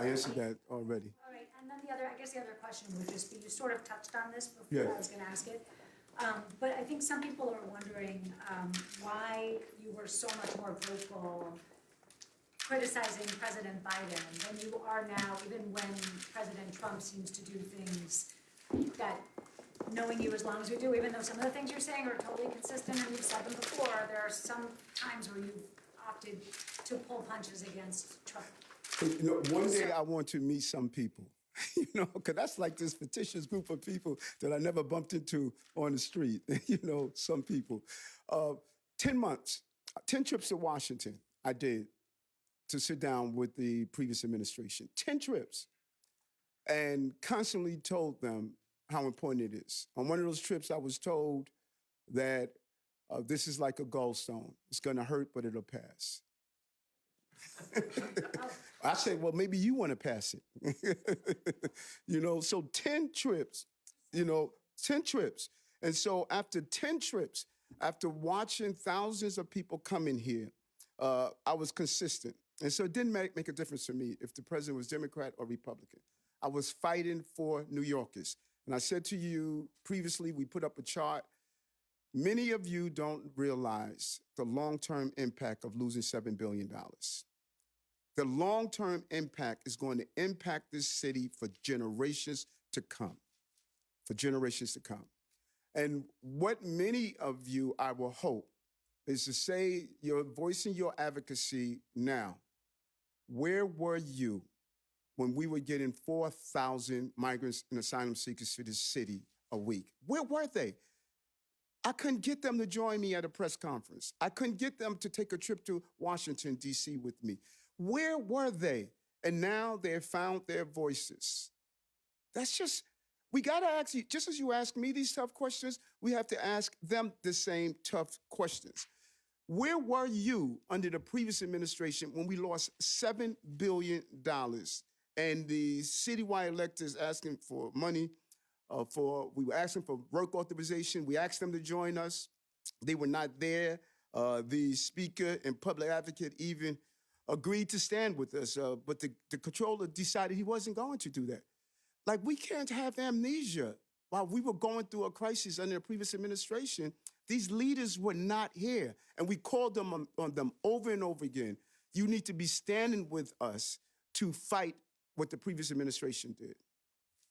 I answered that already. All right, and then I guess the other question would just be, you sort of touched on this before Yeah. I was gonna ask it. But I think some people are wondering why you were so much more vocal criticizing President Biden than you are now, even when President Trump seems to do things that, knowing you as long as you do, even though some of the things you're saying are totally consistent and you've said them before, there are some times where you've opted to pull punches against Trump. One day I want to meet some people, because that's like this fictitious group of people that I never bumped into on the street, some people. 10 months, 10 trips to Washington I did to sit down with the previous administration. 10 trips. And constantly told them how important it is. On one of those trips, I was told that this is like a gallstone. It's going to hurt, but it'll pass. I said, well, maybe you want to pass it. So 10 trips, 10 trips. And so after 10 trips, after watching thousands of people come in here, I was consistent. And so it didn't make a difference to me if the president was Democrat or Republican. I was fighting for New Yorkers. And I said to you previously, we put up a chart. Many of you don't realize the long-term impact of losing $7 billion. The long-term impact is going to impact this city for generations to come. For generations to come. And what many of you, I will hope, is to say you're voicing your advocacy now. Where were you when we were getting 4,000 migrants and asylum seekers to this city a week? Where were they? I couldn't get them to join me at a press conference. I couldn't get them to take a trip to Washington, D.C. with me. Where were they? And now they have found their voices. We got to ask you, just as you ask me these tough questions, we have to ask them the same tough questions. Where were you under the previous administration when we lost $7 billion and the citywide electors asking for money we were asking for work authorization. We asked them to join us. They were not there. The speaker and public advocate even agreed to stand with us, but the controller decided he wasn't going to do that. Like, we can't have amnesia. While we were going through a crisis under the previous administration, these leaders were not here. And we called them on them over and over again. You need to be standing with us to fight what the previous administration did.